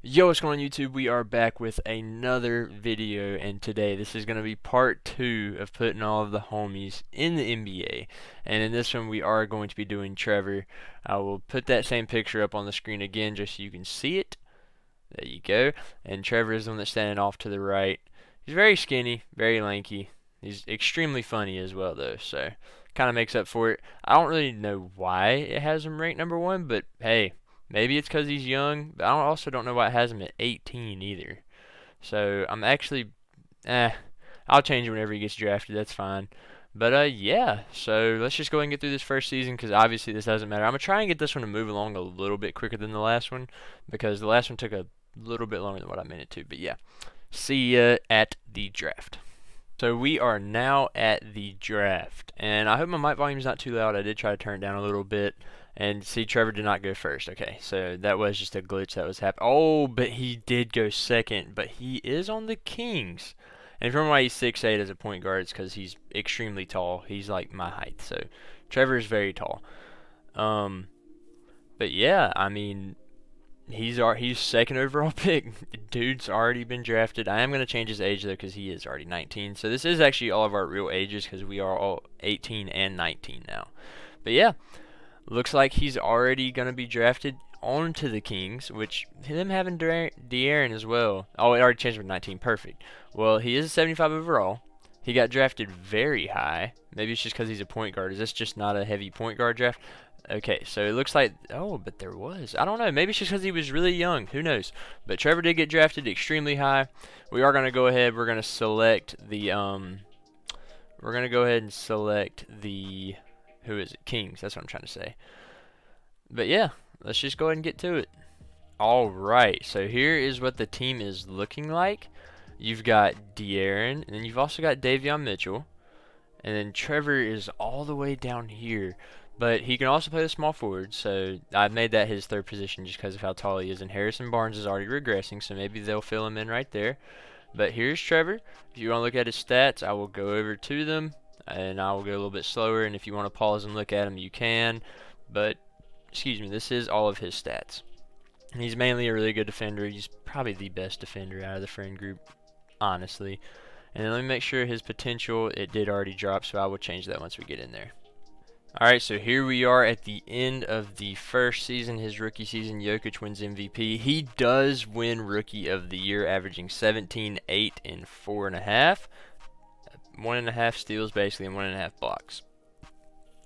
Yo, what's going on YouTube? We are back with another video, and today this is going to be part 2 of putting all of the homies in the NBA. And in this one we are going to be doing Trevor. I will put that same picture up on the screen again just so you can see it. There you go. And Trevor is the one that's standing off to the right. He's very skinny, very lanky. He's extremely funny as well though, so kind of makes up for it. I don't really know why it has him ranked number 1, but hey, maybe it's because he's young, but I also don't know why it has him at 18 either. So I'm actually, I'll change it whenever he gets drafted. That's fine. But yeah. So let's just go ahead and get through this first season because obviously this doesn't matter. I'm gonna try and get this one to move along a little bit quicker than the last one because the last one took a little bit longer than what I meant it to. But yeah, see ya at the draft. So we are now at the draft, and I hope my mic volume is not too loud. I did try to turn it down a little bit, and see, Trevor did not go first. Okay, so that was just a glitch that was happening. Oh, but he did go second, but he is on the Kings. And if you remember why he's 6'8" as a point guard, it's because he's extremely tall. He's like my height, so Trevor is very tall. Um, but yeah, I mean, he's second overall pick. Dude's already been drafted. I am going to change his age though because he is already 19. So this is actually all of our real ages because we are all 18 and 19 now. But yeah, looks like he's already going to be drafted onto the Kings, which them having De'Aaron as well. Oh, it already changed with 19. Perfect. Well, he is a 75 overall. He got drafted very high. Maybe it's just because he's a point guard. Is this just not a heavy point guard draft? Okay, so it looks like, oh, but there was. I don't know. Maybe it's just because he was really young. Who knows? But Trevor did get drafted extremely high. We are going to go ahead. We're going to select the, we're going to go ahead and select the, who is it? Kings. That's what I'm trying to say. But yeah, let's just go ahead and get to it. All right, so here is what the team is looking like. You've got De'Aaron, and then you've also got Davion Mitchell. And then Trevor is all the way down here. But he can also play the small forward, so I've made that his third position just because of how tall he is. And Harrison Barnes is already regressing, so maybe they'll fill him in right there. But here's Trevor. If you want to look at his stats, I will go over to them, and I will go a little bit slower. And if you want to pause and look at them, you can. But, excuse me, this is all of his stats. And he's mainly a really good defender. He's probably the best defender out of the friend group, honestly. And then let me make sure his potential, it did already drop, so I will change that once we get in there. Alright, so here we are at the end of the first season, his rookie season. Jokic wins MVP. He does win Rookie of the Year, averaging 17, 8, and 4.5. 1.5 steals, basically, and 1.5 blocks.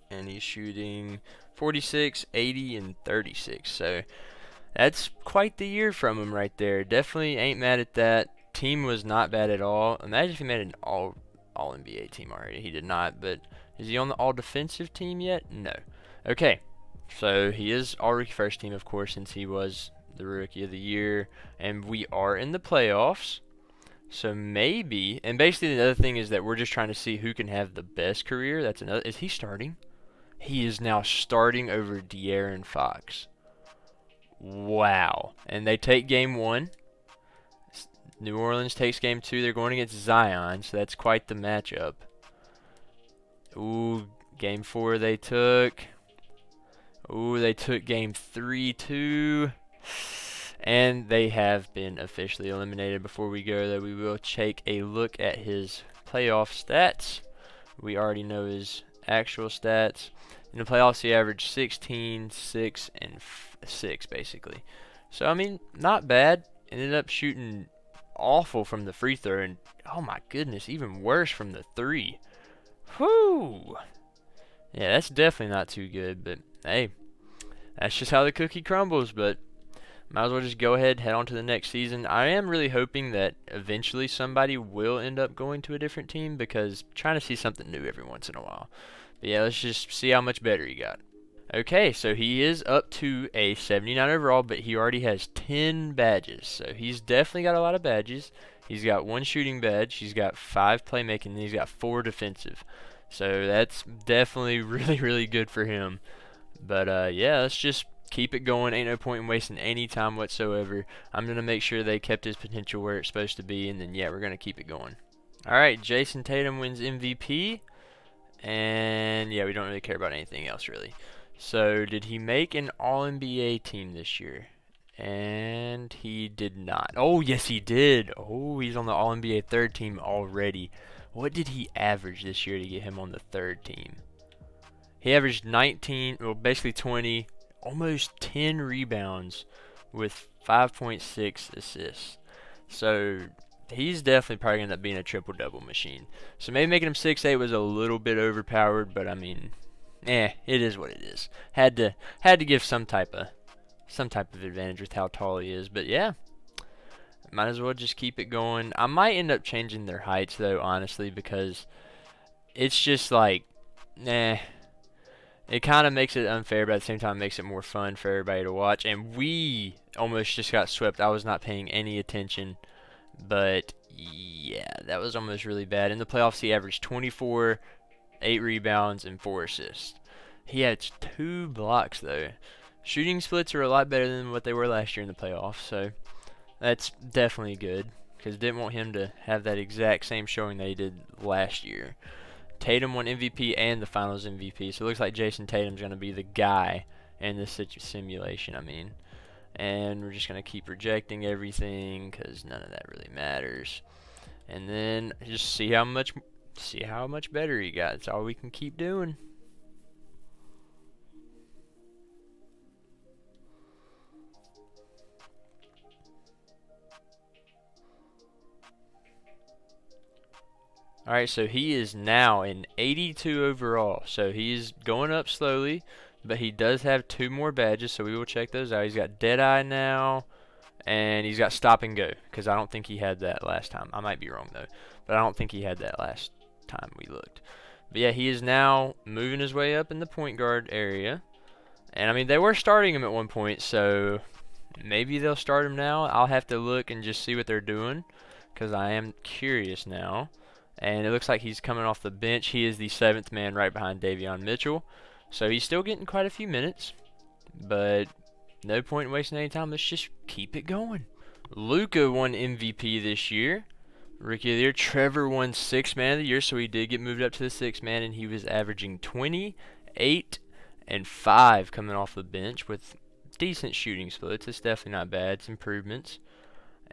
And he's shooting 46, 80, and 36. So that's quite the year from him right there. Definitely ain't mad at that. Team was not bad at all. Imagine if he made an all NBA team already. He did not, but is he on the all defensive team yet? No. Okay, so he is all rookie first team, of course, since he was the rookie of the year, and we are in the playoffs. So maybe, and basically the other thing is that we're just trying to see who can have the best career. That's another. Is he starting? He is now starting over De'Aaron Fox. Wow. And they take game 1. New Orleans takes game 2. They're going against Zion, so that's quite the matchup. Ooh, game 4 they took. Ooh, they took game 3 too. And they have been officially eliminated. Before we go, though, we will take a look at his playoff stats. We already know his actual stats. In the playoffs, he averaged 16, 6, and 6, basically. So, I mean, not bad. Ended up shooting awful from the free throw, and oh my goodness, even worse from the 3. Whoo! Yeah, that's definitely not too good, but hey, that's just how the cookie crumbles. But might as well just go ahead, head on to the next season. I am really hoping that eventually somebody will end up going to a different team because I'm trying to see something new every once in a while. But yeah, let's just see how much better he got. Okay, so he is up to a 79 overall, but he already has 10 badges. So he's definitely got a lot of badges. He's got 1 shooting badge, he's got 5 playmaking, and he's got 4 defensive. So that's definitely really good for him. But yeah, let's just keep it going. Ain't no point in wasting any time whatsoever. I'm going to make sure they kept his potential where it's supposed to be, and then yeah, we're going to keep it going. Alright, Jason Tatum wins MVP. And yeah, we don't really care about anything else really. So, did he make an All-NBA team this year? And he did not. Oh, yes, he did. Oh, he's on the All-NBA third team already. What did he average this year to get him on the third team? He averaged 19, well, basically 20, almost 10 rebounds with 5.6 assists. So he's definitely probably going to end up being a triple-double machine. So maybe making him 6'8" was a little bit overpowered, but I mean, it is what it is. Had to give some type of advantage with how tall he is. But yeah, might as well just keep it going. I might end up changing their heights though, honestly, because it's just like, it kind of makes it unfair, but at the same time makes it more fun for everybody to watch. And we almost just got swept. I was not paying any attention, but yeah, that was almost really bad. In the playoffs, he averaged 24, 8 rebounds, and 4 assists. He had 2 blocks though. Shooting splits are a lot better than what they were last year in the playoffs, so that's definitely good, because didn't want him to have that exact same showing that he did last year. Tatum won MVP and the Finals MVP, so it looks like Jason Tatum's going to be the guy in this simulation, And we're just going to keep rejecting everything, because none of that really matters. And then just see how much better he got. That's all we can keep doing. Alright, so he is now an 82 overall. So he's going up slowly, but he does have 2 more badges, so we will check those out. He's got Deadeye now, and he's got Stop and Go, because I don't think he had that last time. I might be wrong, though, but I don't think he had that last time we looked. But yeah, he is now moving his way up in the point guard area. And I mean, they were starting him at one point, so maybe they'll start him now. I'll have to look and just see what they're doing, because I am curious now. And it looks like he's coming off the bench. He is the 7th man right behind Davion Mitchell. So he's still getting quite a few minutes. But no point in wasting any time. Let's just keep it going. Luka won MVP this year. Rookie of the Year. Trevor won 6th Man of the Year. So he did get moved up to the 6th man. And he was averaging 20, 8, and 5 coming off the bench with decent shooting splits. It's definitely not bad. It's improvements.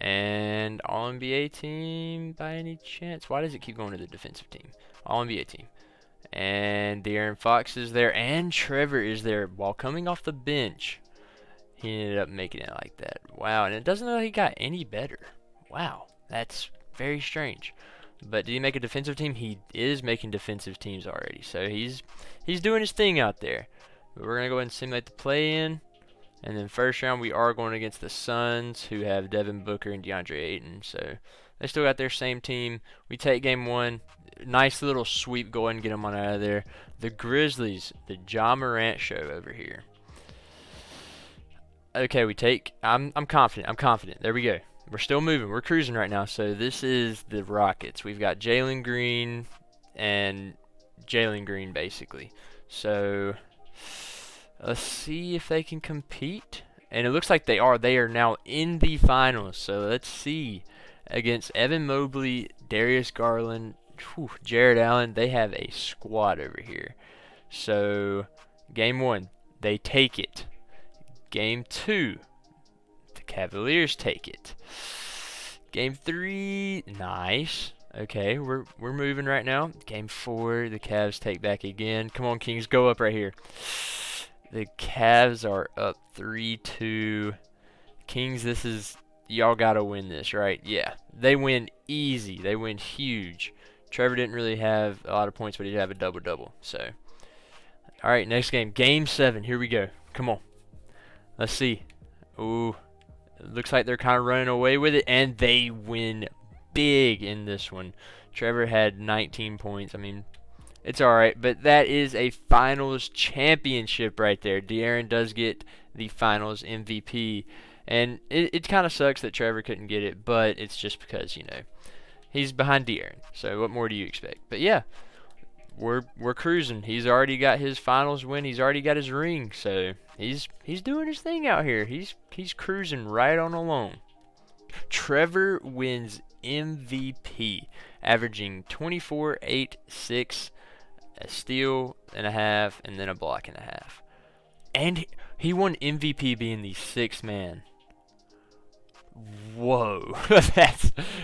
And All-NBA team by any chance? Why does it keep going to the defensive team? All-NBA team. And De'Aaron Fox is there, and Trevor is there while coming off the bench. He ended up making it like that. Wow, and it doesn't look like he got any better. Wow, that's very strange. But did he make a defensive team? He is making defensive teams already. So he's doing his thing out there. But we're going to go ahead and simulate the play-in. And then first round, we are going against the Suns, who have Devin Booker and DeAndre Ayton. So they still got their same team. We take game 1. Nice little sweep. Go ahead and get them on out of there. The Grizzlies, the Ja Morant show over here. Okay, we take. I'm confident. I'm confident. There we go. We're still moving. We're cruising right now. So this is the Rockets. We've got Jalen Green and Jalen Green, basically. So let's see if they can compete. And it looks like they are. They are now in the finals. So let's see. Against Evan Mobley, Darius Garland, Jared Allen. They have a squad over here. So game 1, they take it. Game 2, the Cavaliers take it. Game 3, nice. Okay, we're moving right now. Game 4, the Cavs take back again. Come on, Kings, go up right here. The Cavs are up 3-2. Kings, this is, y'all gotta win this, right? Yeah, they win easy. They win huge. Trevor didn't really have a lot of points, but he did have a double-double. So, all right, next game. Game 7. Here we go. Come on. Let's see. Ooh, it looks like they're kind of running away with it, and they win big in this one. Trevor had 19 points. I mean, it's all right, but that is a finals championship right there. De'Aaron does get the finals MVP, and it kind of sucks that Trevor couldn't get it, but it's just because, you know, he's behind De'Aaron. So what more do you expect? But yeah, we're cruising. He's already got his finals win. He's already got his ring. So he's doing his thing out here. He's cruising right on along. Trevor Wins MVP, averaging 24, 8, 6, a steal and a half, and then a block and a half. And he won MVP being the 6th man. Whoa,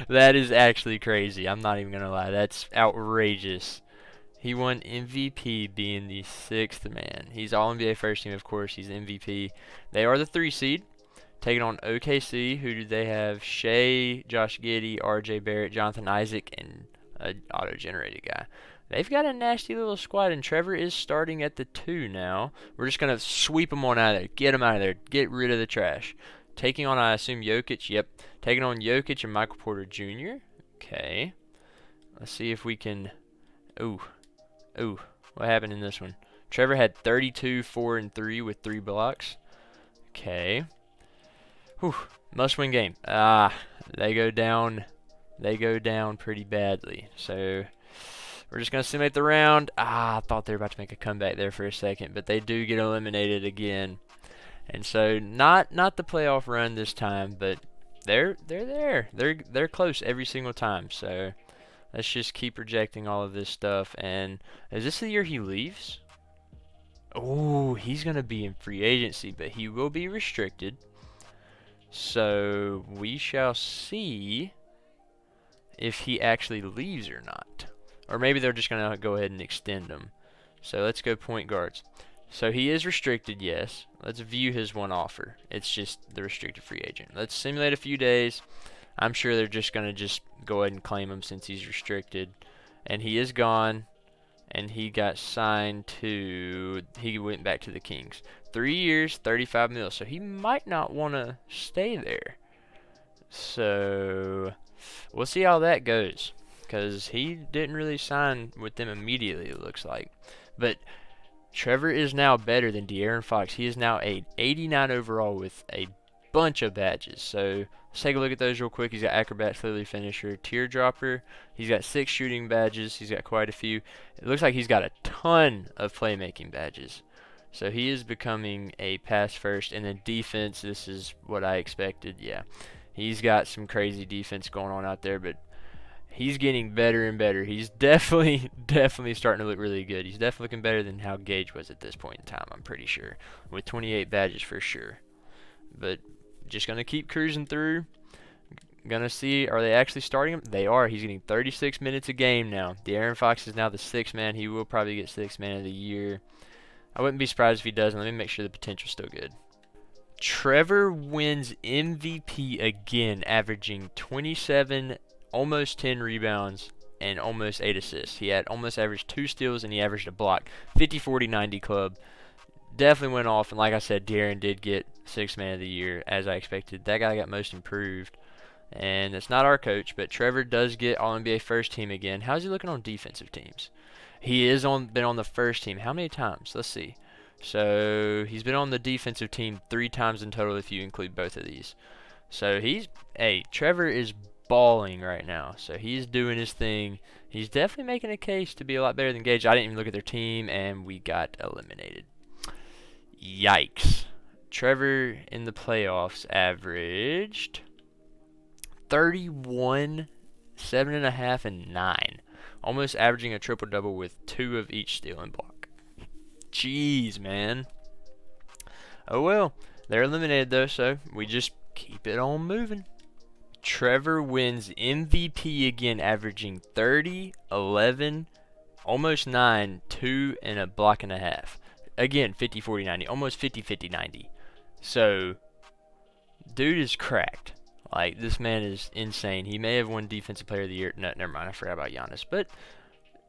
that is actually crazy. I'm not even gonna lie. That's outrageous. He won MVP being the sixth man. He's all NBA first team, of course. He's MVP. They are the 3 seed, taking on OKC. Who do they have? Shea, Josh Giddey, RJ Barrett, Jonathan Isaac, and an auto-generated guy. They've got a nasty little squad, and Trevor is starting at the 2 now. We're just going to sweep them on out of there. Get them out of there. Get rid of the trash. Taking on, I assume, Jokic. Yep. Taking on Jokic and Michael Porter Jr. Okay. Let's see if we can... Ooh. Ooh. What happened in this one? Trevor had 32, 4, and 3 with 3 blocks. Okay. Whew. Must-win game. They go down. They go down pretty badly. So... we're just going to simulate the round. I thought they were about to make a comeback there for a second, but they do get eliminated again. And so not the playoff run this time, but they're there. They're close every single time. So let's just keep projecting all of this stuff. And is this the year he leaves? Oh, he's going to be in free agency, but he will be restricted. So we shall see if he actually leaves or not. Or maybe they're just going to go ahead and extend him. So let's go point guards. So he is restricted, yes. Let's view his one offer. It's just the restricted free agent. Let's simulate a few days. I'm sure they're just going to just go ahead and claim him since he's restricted. And he is gone. And he got signed to... he went back to the Kings. 3 years, 35 mil. So he might not want to stay there. So we'll see how that goes. Because he didn't really sign with them immediately, it looks like. But Trevor is now better than De'Aaron Fox. He is now a 89 overall with a bunch of badges. So let's take a look at those real quick. He's got Acrobat, Clearly Finisher, Teardropper. He's got 6 shooting badges. He's got quite a few. It looks like he's got a ton of playmaking badges. So he is becoming a pass first. And then defense, this is what I expected. Yeah, he's got some crazy defense going on out there, but he's getting better and better. He's definitely starting to look really good. He's definitely looking better than how Gage was at this point in time, I'm pretty sure. With 28 badges for sure. But just going to keep cruising through. Going to see, are they actually starting him? They are. He's getting 36 minutes a game now. De'Aaron Fox is now the 6th man. He will probably get 6th man of the year. I wouldn't be surprised if he doesn't. Let me make sure the potential's still good. Trevor Wins MVP again, averaging 27, almost 10 rebounds, and almost 8 assists. He had almost averaged 2 steals, and he averaged a block. 50, 40, 90 club. Definitely went off, and like I said, De'Aaron did get 6th man of the year, as I expected. That guy got most improved, and it's not our coach, but Trevor does get All-NBA first team again. How's he looking on defensive teams? He is been on the first team. How many times? Let's see. So he's been on the defensive team 3 times in total if you include both of these. So Trevor is balling right now. So he's doing his thing. He's definitely making a case to be a lot better than Gage. I didn't even look at their team, and we got eliminated. Yikes. Trevor in the playoffs averaged 31, 7.5, and 9. Almost averaging a triple-double with 2 of each steal and block. Jeez, man. Oh well. They're eliminated though, so we just keep it on moving. Trevor Wins MVP again, averaging 30, 11, almost 9, 2, and a block and a half. Again, 50, 40, 90. Almost 50, 50, 90. So, dude is cracked. Like, this man is insane. He may have won Defensive Player of the Year. No, never mind. I forgot about Giannis. But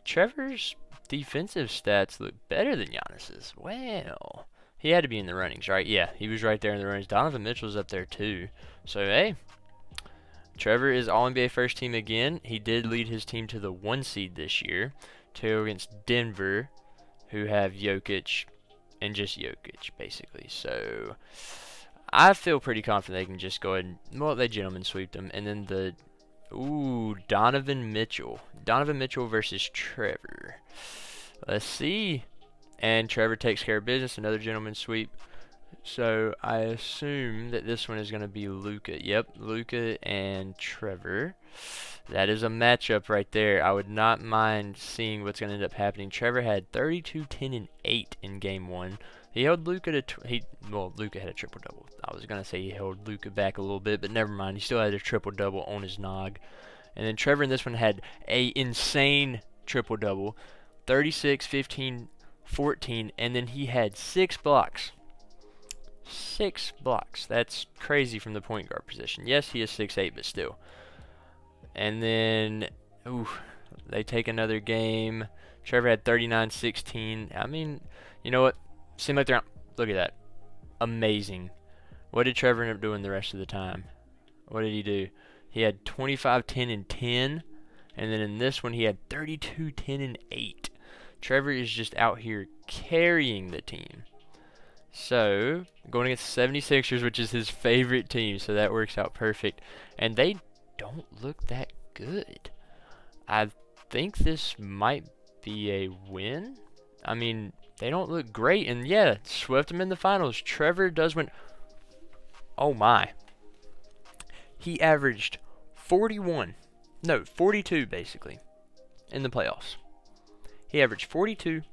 Trevor's defensive stats look better than Giannis's. Well, he had to be in the runnings, right? Yeah, he was right there in the runnings. Donovan Mitchell's up there, too. So, hey, Trevor is All-NBA first team again. He did lead his team to the 1 seed this year to go against Denver, who have Jokic and just Jokic, basically. So I feel pretty confident they can just go ahead and, well, they gentlemen sweep them. And then Donovan Mitchell. Donovan Mitchell versus Trevor. Let's see. And Trevor takes care of business, another gentleman sweep. So I assume that this one is going to be Luka. Yep, Luka and Trevor. That is a matchup right there. I would not mind seeing what's going to end up happening. Trevor had 32, 10, and 8 in game 1. He held Luka to well, Luka had a triple double. I was gonna say he held Luka back a little bit, but never mind. He still had a triple double on his nog. And then Trevor in this one had a insane triple double, 36, 15, 14, and then he had 6 blocks. 6 blocks. That's crazy from the point guard position. Yes, he is 6'8", but still. And then, ooh, they take another game. Trevor had 39, 16. I mean, you know what? Seemed like they're not. Look at that. Amazing. What did Trevor end up doing the rest of the time? What did he do? He had 25, 10, and 10. And then in this one, he had 32, 10, and 8. Trevor is just out here carrying the team. So, going against the 76ers, which is his favorite team, so that works out perfect. And they don't look that good. I think this might be a win. I mean, they don't look great, and yeah, swept them in the finals. Trevor does win. Oh my. He averaged 42 basically, in the playoffs. He averaged 42,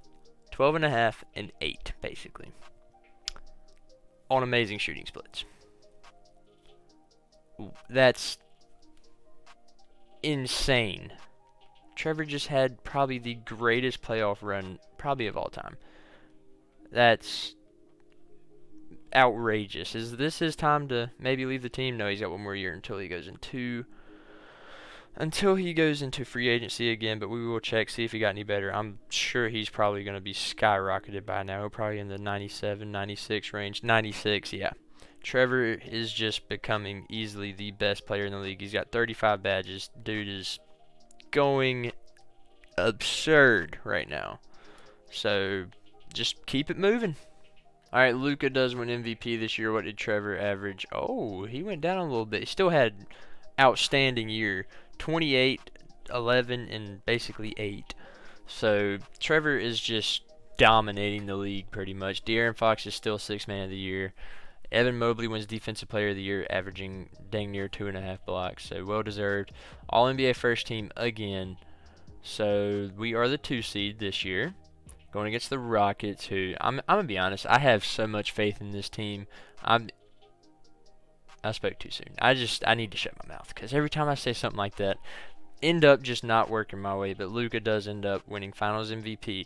12.5, and 8 basically, on amazing shooting splits. That's insane. Trevor just had probably the greatest playoff run probably of all time. That's outrageous. Is this his time to maybe leave the team? No, he's got one more year until he goes into free agency again, but we will check, see if he got any better. I'm sure he's probably going to be skyrocketed by now. Probably in the 97, 96 range. 96, yeah. Trevor is just becoming easily the best player in the league. He's got 35 badges. Dude is going absurd right now. So, just keep it moving. Alright, Luka does win MVP this year. What did Trevor average? Oh, he went down a little bit. He still had outstanding year. 28, 11, and basically 8. So, Trevor is just dominating the league pretty much. De'Aaron Fox is still 6th man of the year. Evan Mobley wins Defensive Player of the Year, averaging dang near 2.5 blocks. So, well-deserved. All-NBA first team again. So, we are the 2 seed this year. Going against the Rockets, who, I'm going to be honest, I have so much faith in this team. I spoke too soon. I need to shut my mouth, because every time I say something like that, end up just not working my way. But Luka does end up winning Finals MVP.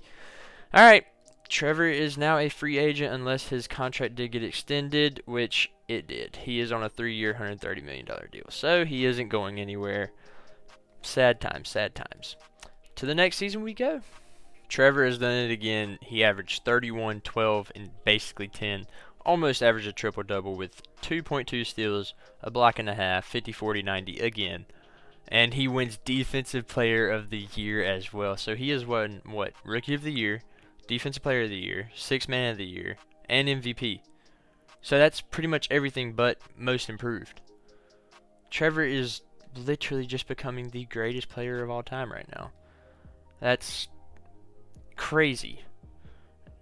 Alright, Trevor is now a free agent unless his contract did get extended, which it did. He is on a 3-year, $130 million deal. So he isn't going anywhere. Sad times, sad times. To the next season we go. Trevor has done it again. He averaged 31, 12, and basically 10. Almost averaged a triple-double with 2.2 steals, a block and a half, 50, 40, 90 again. And he wins Defensive Player of the Year as well. So he has won, what, Rookie of the Year, Defensive Player of the Year, 6th Man of the Year, and MVP. So that's pretty much everything but Most Improved. Trevor is literally just becoming the greatest player of all time right now. That's crazy.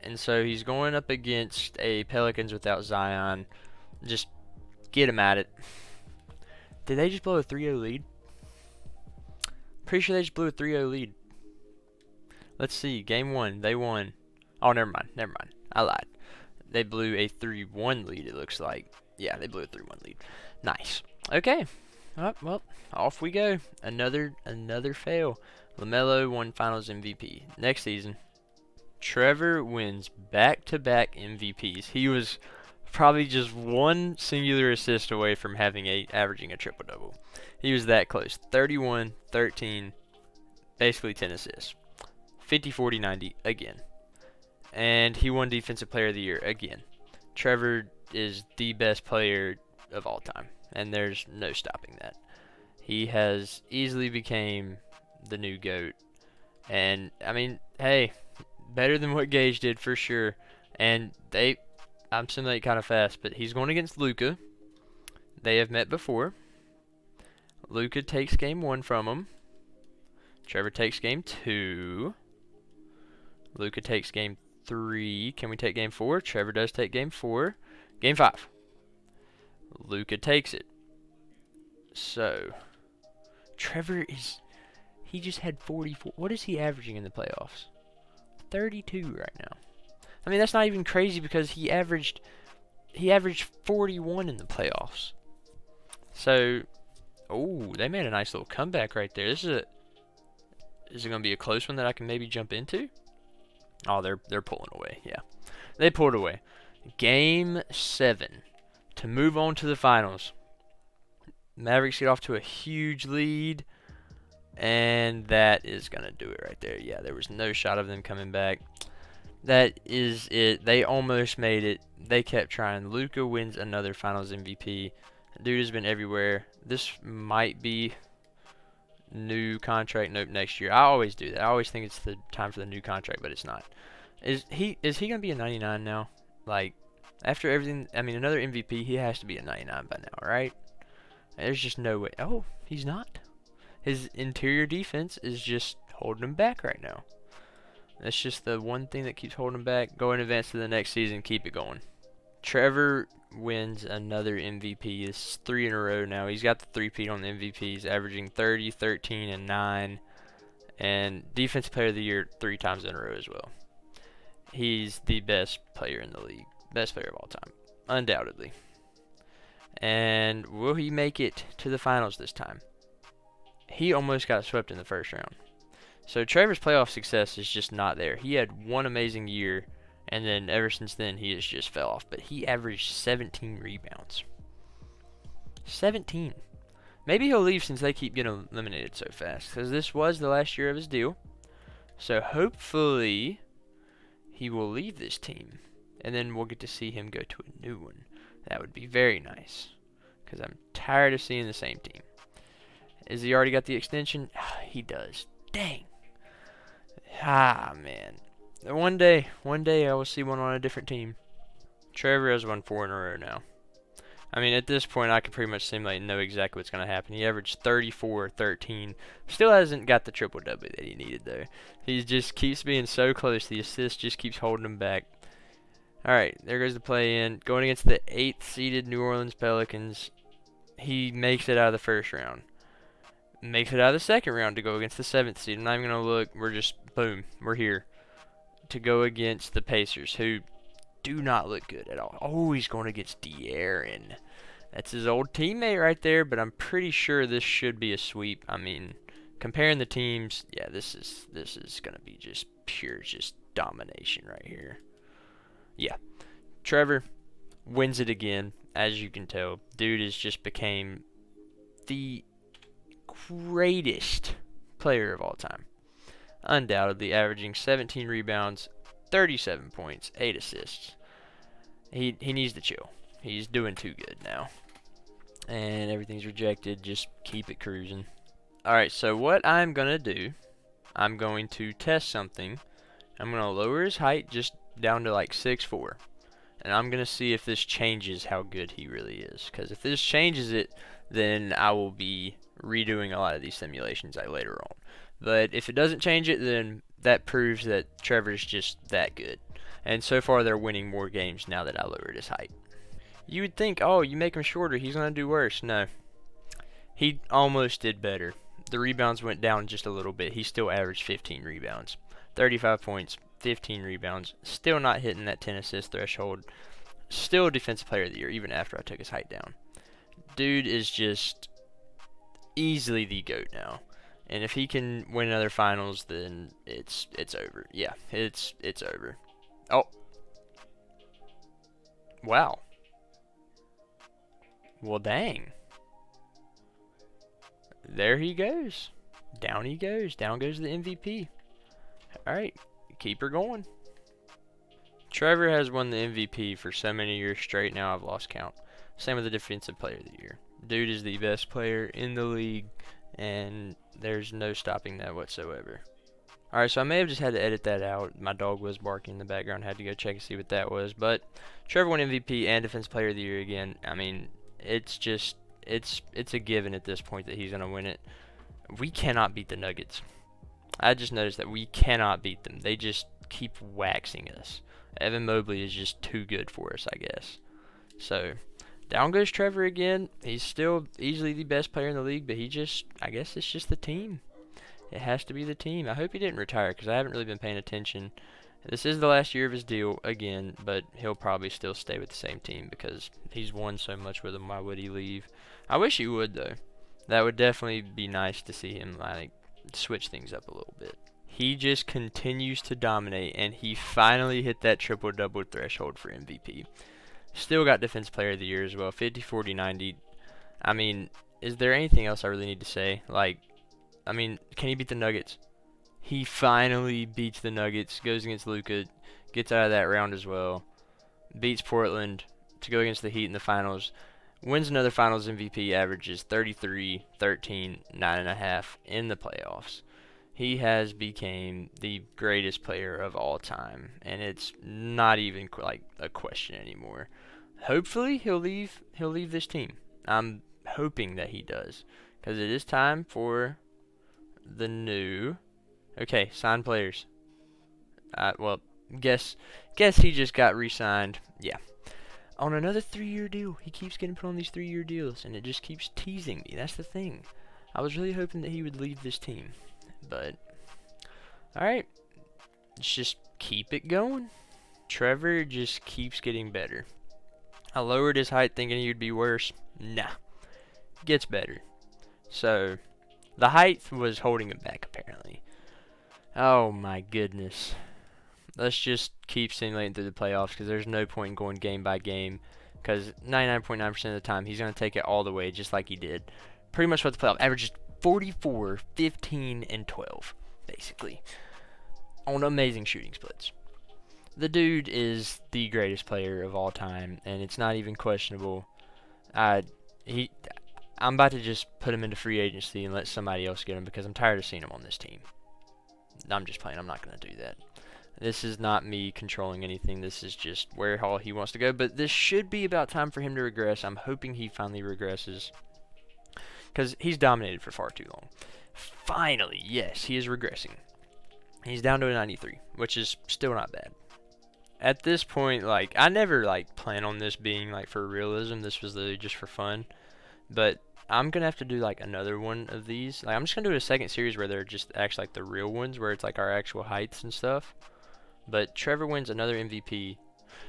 And so he's going up against a Pelicans without Zion. Just get him at it. Did they just blow a 3-0 lead? Pretty sure they just blew a 3-0 lead. Let's see. Game 1. They won. Oh, never mind. I lied. They blew a 3-1 lead, it looks like. Yeah, they blew a 3-1 lead. Nice. Okay. Well, off we go. Another fail. LaMelo won Finals MVP. Next season, Trevor wins back-to-back MVPs. He was probably just one singular assist away from averaging a triple-double. He was that close. 31, 13, basically 10 assists. 50, 40, 90 again. And he won Defensive Player of the Year again. Trevor is the best player of all time, and there's no stopping that. He has easily became the new GOAT. And, I mean, hey, better than what Gage did for sure. And I'm simulating kind of fast, but he's going against Luka. They have met before. Luka takes game 1 from him. Trevor takes game 2. Luka takes game 3. Can we take game 4? Trevor does take game 4. Game 5. Luka takes it. So, Trevor he just had 44. What is he averaging in the playoffs? 32 right now. I mean, that's not even crazy because he averaged 41 in the playoffs. So, oh, they made a nice little comeback right there. Is it going to be a close one that I can maybe jump into? Oh, they're pulling away. Yeah, they pulled away. Game 7 to move on to the finals. Mavericks get off to a huge lead, and that is going to do it right there. Yeah, there was no shot of them coming back. That is it. They almost made it. They kept trying. Luka wins another Finals MVP. Dude has been everywhere. This might be new contract. Nope, next year. I always do that. I always think it's the time for the new contract, but it's not. Is he gonna be a 99 now? Like, after everything, I mean, another MVP, he has to be a 99 by now, right? There's just no way. Oh, he's not. His interior defense is just holding him back right now. That's just the one thing that keeps holding him back. Go and advance to the next season. Keep it going. Trevor wins another MVP. It's 3 in a row now. He's got the three-peat on the MVPs, averaging 30, 13, and 9. And Defensive Player of the Year 3 times in a row as well. He's the best player in the league. Best player of all time. Undoubtedly. And will he make it to the finals this time? He almost got swept in the first round. So Trevor's playoff success is just not there. He had one amazing year, and then ever since then he has just fell off. But he averaged 17 rebounds. 17. Maybe he'll leave since they keep getting eliminated so fast, because this was the last year of his deal. So hopefully he will leave this team, and then we'll get to see him go to a new one. That would be very nice, because I'm tired of seeing the same team. Has he already got the extension? He does. Dang. Man. One day I will see one on a different team. Trevor has won 4 in a row now. I mean, at this point, I can pretty much simulate and know exactly what's going to happen. He averaged 34, 13. Still hasn't got the triple-double that he needed, though. He just keeps being so close. The assist just keeps holding him back. Alright, there goes the play-in. Going against the 8th-seeded New Orleans Pelicans. He makes it out of the first round. Makes it out of the second round to go against the 7th seed. I'm not even going to look. We're just, boom, we're here. To go against the Pacers, who do not look good at all. Oh, he's going against De'Aaron. That's his old teammate right there, but I'm pretty sure this should be a sweep. I mean, comparing the teams, yeah, this is going to be just pure domination right here. Yeah, Trevor wins it again, as you can tell. Dude has just became the greatest player of all time. Undoubtedly averaging 17 rebounds, 37 points, 8 assists. He needs to chill. He's doing too good now. And everything's rejected. Just keep it cruising. Alright, so what I'm going to do, I'm going to test something. I'm going to lower his height just down to like 6'4". And I'm going to see if this changes how good he really is. Because if this changes it, then I will be redoing a lot of these simulations later on. But if it doesn't change it, then that proves that Trevor's just that good. And so far, they're winning more games now that I lowered his height. You would think, oh, you make him shorter, he's going to do worse. No. He almost did better. The rebounds went down just a little bit. He still averaged 15 rebounds. 35 points, 15 rebounds. Still not hitting that 10 assist threshold. Still Defensive Player of the Year, even after I took his height down. Dude is just easily the GOAT now. And if he can win another finals, then it's over. Yeah, it's over. Oh. Wow. Well, dang. There he goes. Down he goes. Down goes the MVP. Alright, keep her going. Trevor has won the MVP for so many years straight now I've lost count. Same with the Defensive Player of the Year. Dude is the best player in the league, and there's no stopping that whatsoever. Alright, so I may have just had to edit that out. My dog was barking in the background. I had to go check and see what that was. But Trevor won MVP and Defensive Player of the Year again. I mean, it's just, it's a given at this point that he's going to win it. We cannot beat the Nuggets. I just noticed that we cannot beat them. They just keep waxing us. Evan Mobley is just too good for us, I guess. So, down goes Trevor again. He's still easily the best player in the league, but I guess it's just the team. It has to be the team. I hope he didn't retire because I haven't really been paying attention. This is the last year of his deal again, but he'll probably still stay with the same team because he's won so much with them. Why would he leave? I wish he would, though. That would definitely be nice to see him like switch things up a little bit. He just continues to dominate, and he finally hit that triple-double threshold for MVP. Still got Defense Player of the Year as well, 50, 40, 90. I mean, is there anything else I really need to say? Like, I mean, can he beat the Nuggets? He finally beats the Nuggets, goes against Luka, gets out of that round as well, beats Portland to go against the Heat in the finals, wins another finals MVP, averages 33, 13, 9.5 in the playoffs. He has become the greatest player of all time, and it's not even like a question anymore. Hopefully he'll leave this team. I'm hoping that he does, because it is time for the new. Okay, signed players. Well, guess he just got re-signed. Yeah, on another 3-year deal. He keeps getting put on these 3-year deals, and it just keeps teasing me. That's the thing. I was really hoping that he would leave this team, but all right, let's just keep it going. Trevor just keeps getting better. I lowered his height thinking he would be worse. Nah, gets better. So the height was holding him back apparently. Oh my goodness. Let's just keep simulating through the playoffs because there's no point in going game by game because 99.9% of the time he's going to take it all the way just like he did. Pretty much what the playoff averages 44, 15, and 12 basically on amazing shooting splits. The dude is the greatest player of all time and it's not even questionable. I'm about to just put him into free agency and let somebody else get him because I'm tired of seeing him on this team. I'm just playing. I'm not going to do that. This is not me controlling anything. This is just where all he wants to go. But this should be about time for him to regress. I'm hoping he finally regresses because he's dominated for far too long. Finally, yes, he is regressing. He's down to a 93, which is still not bad. At this point, like, I never, like, plan on this being, like, for realism. This was literally just for fun. But I'm going to have to do, like, another one of these. Like, I'm just going to do a second series where they're just actually, like, the real ones, where it's, like, our actual heights and stuff. But Trevor wins another MVP.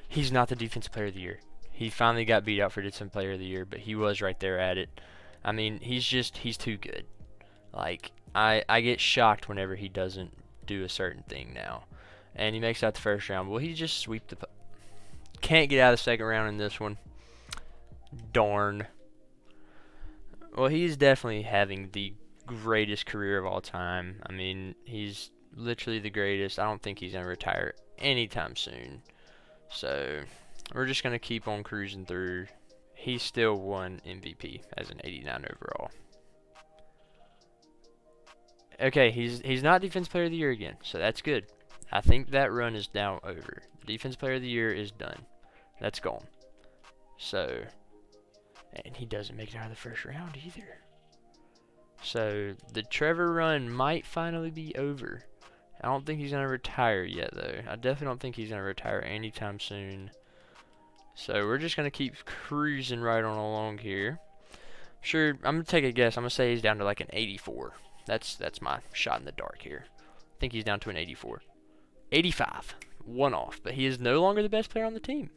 He's not the Defensive Player of the Year. He finally got beat out for Defensive Player of the Year, but he was right there at it. I mean, he's too good. Like, I get shocked whenever he doesn't do a certain thing now. And he makes out the first round. Will he just sweep the... Can't get out of the second round in this one. Darn. Well, he's definitely having the greatest career of all time. I mean, he's literally the greatest. I don't think he's going to retire anytime soon. So, we're just going to keep on cruising through. He still won MVP as an 89 overall. Okay, he's not Defensive Player of the Year again, so that's good. I think that run is now over. The Defensive Player of the Year is done. That's gone. So, and he doesn't make it out of the first round either. So, the Trevor run might finally be over. I don't think he's going to retire yet, though. I definitely don't think he's going to retire anytime soon. So, we're just going to keep cruising right on along here. Sure, I'm going to take a guess. I'm going to say he's down to like an 84. That's my shot in the dark here. I think he's down to an 84. 85. One off. But he is no longer the best player on the team.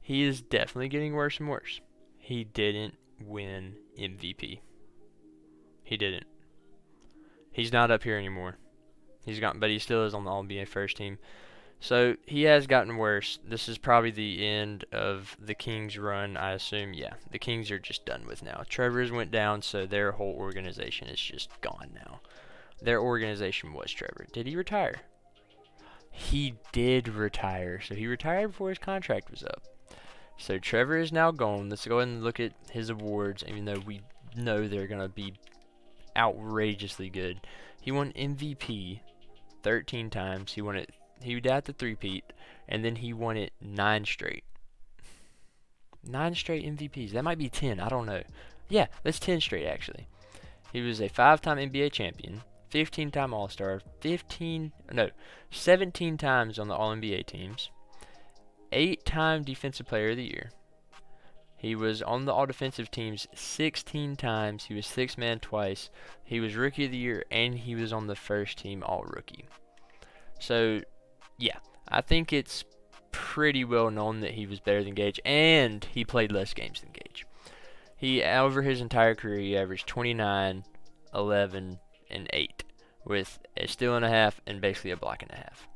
He is definitely getting worse and worse. He didn't win MVP. He didn't. He's not up here anymore. But he still is on the All-NBA first team. So, he has gotten worse. This is probably the end of the Kings' run, I assume. Yeah, the Kings are just done with now. Trevor's went down, so their whole organization is just gone now. Their organization was Trevor. Did he retire? He did retire. So, he retired before his contract was up. So, Trevor is now gone. Let's go ahead and look at his awards, even though we know they're going to be outrageously good. He won MVP 13 times. He won it. He got the three-peat, and then he won it 9 straight. 9 straight MVPs. That might be 10. I don't know. Yeah, that's 10 straight, actually. He was a 5-time NBA champion, 15-time All-Star, 17 times on the All-NBA teams, 8-time Defensive Player of the Year. He was on the All-Defensive teams 16 times. He was 6-man twice. He was Rookie of the Year, and he was on the first team All-Rookie. So, yeah, I think it's pretty well known that he was better than Gage, and he played less games than Gage. He, over his entire career, he averaged 29, 11, and 8, with a steal and a half and basically a block and a half.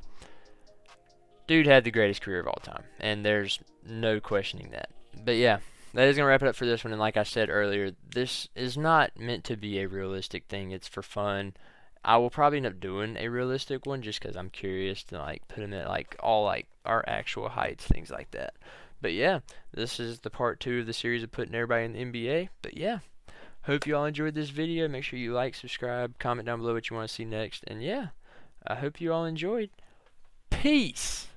Dude had the greatest career of all time, and there's no questioning that. But yeah, that is going to wrap it up for this one, and like I said earlier, this is not meant to be a realistic thing. It's for fun. I will probably end up doing a realistic one just because I'm curious to like put them at like all like our actual heights, things like that. But yeah, this is the part 2 of the series of putting everybody in the NBA. But yeah, hope you all enjoyed this video. Make sure you like, subscribe, comment down below what you want to see next. And yeah, I hope you all enjoyed. Peace!